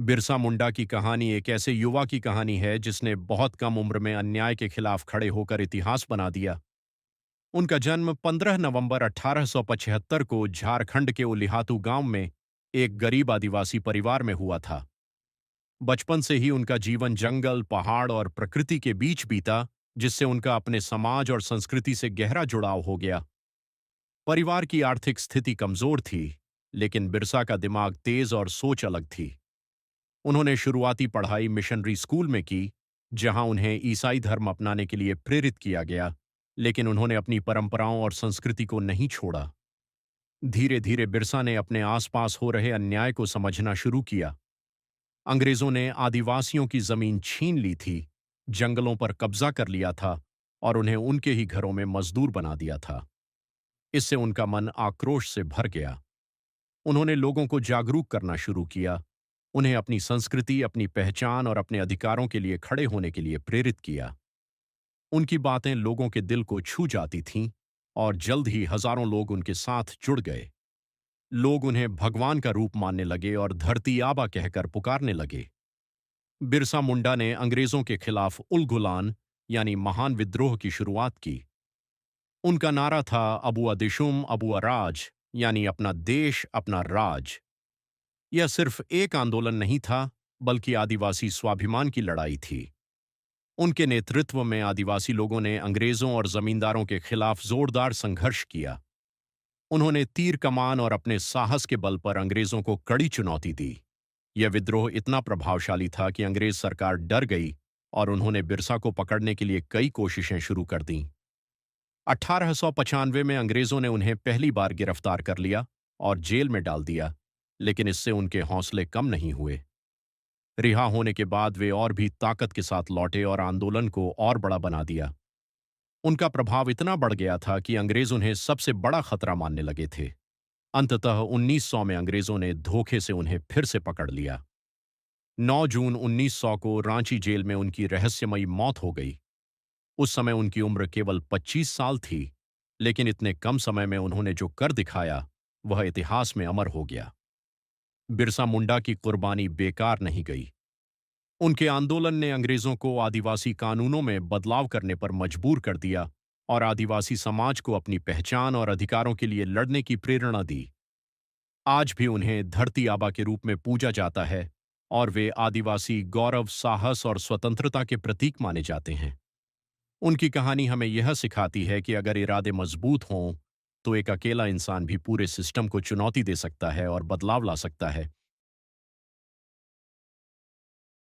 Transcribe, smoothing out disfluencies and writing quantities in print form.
बिरसा मुंडा की कहानी एक ऐसे युवा की कहानी है जिसने बहुत कम उम्र में अन्याय के खिलाफ खड़े होकर इतिहास बना दिया। उनका जन्म 15 नवंबर 1875 को झारखंड के उलिहातू गांव में एक गरीब आदिवासी परिवार में हुआ था। बचपन से ही उनका जीवन जंगल, पहाड़ और प्रकृति के बीच बीता, जिससे उनका अपने समाज और संस्कृति से गहरा जुड़ाव हो गया। परिवार की आर्थिक स्थिति कमजोर थी, लेकिन बिरसा का दिमाग तेज और सोच अलग थी। उन्होंने शुरुआती पढ़ाई मिशनरी स्कूल में की, जहां उन्हें ईसाई धर्म अपनाने के लिए प्रेरित किया गया, लेकिन उन्होंने अपनी परंपराओं और संस्कृति को नहीं छोड़ा। धीरे धीरे बिरसा ने अपने आसपास हो रहे अन्याय को समझना शुरू किया। अंग्रेजों ने आदिवासियों की जमीन छीन ली थी, जंगलों पर कब्जा कर लिया था और उन्हें उनके ही घरों में मजदूर बना दिया था। इससे उनका मन आक्रोश से भर गया। उन्होंने लोगों को जागरूक करना शुरू किया, उन्हें अपनी संस्कृति, अपनी पहचान और अपने अधिकारों के लिए खड़े होने के लिए प्रेरित किया। उनकी बातें लोगों के दिल को छू जाती थीं और जल्द ही हजारों लोग उनके साथ जुड़ गए। लोग उन्हें भगवान का रूप मानने लगे और धरती आबा कहकर पुकारने लगे। बिरसा मुंडा ने अंग्रेजों के खिलाफ उलगुलान यानी महान विद्रोह की शुरुआत की। उनका नारा था अबुआ दिशुम अबुआ राज, यानी अपना देश अपना राज। यह सिर्फ एक आंदोलन नहीं था, बल्कि आदिवासी स्वाभिमान की लड़ाई थी। उनके नेतृत्व में आदिवासी लोगों ने अंग्रेजों और जमींदारों के खिलाफ जोरदार संघर्ष किया। उन्होंने तीर कमान और अपने साहस के बल पर अंग्रेजों को कड़ी चुनौती दी। यह विद्रोह इतना प्रभावशाली था कि अंग्रेज सरकार डर गई और उन्होंने बिरसा को पकड़ने के लिए कई कोशिशें शुरू कर दीं। 1895 में अंग्रेजों ने उन्हें पहली बार गिरफ्तार कर लिया और जेल में डाल दिया, लेकिन इससे उनके हौसले कम नहीं हुए। रिहा होने के बाद वे और भी ताकत के साथ लौटे और आंदोलन को और बड़ा बना दिया। उनका प्रभाव इतना बढ़ गया था कि अंग्रेज उन्हें सबसे बड़ा खतरा मानने लगे थे। अंततः 1900 में अंग्रेजों ने धोखे से उन्हें फिर से पकड़ लिया। 9 जून 1900 को रांची जेल में उनकी रहस्यमयी मौत हो गई। उस समय उनकी उम्र केवल 25 साल थी, लेकिन इतने कम समय में उन्होंने जो कर दिखाया, वह इतिहास में अमर हो गया। बिरसा मुंडा की कुर्बानी बेकार नहीं गई। उनके आंदोलन ने अंग्रेजों को आदिवासी कानूनों में बदलाव करने पर मजबूर कर दिया और आदिवासी समाज को अपनी पहचान और अधिकारों के लिए लड़ने की प्रेरणा दी। आज भी उन्हें धरती आबा के रूप में पूजा जाता है और वे आदिवासी गौरव, साहस और स्वतंत्रता के प्रतीक माने जाते हैं। उनकी कहानी हमें यह सिखाती है कि अगर इरादे मजबूत हों, तो एक अकेला इंसान भी पूरे सिस्टम को चुनौती दे सकता है और बदलाव ला सकता है।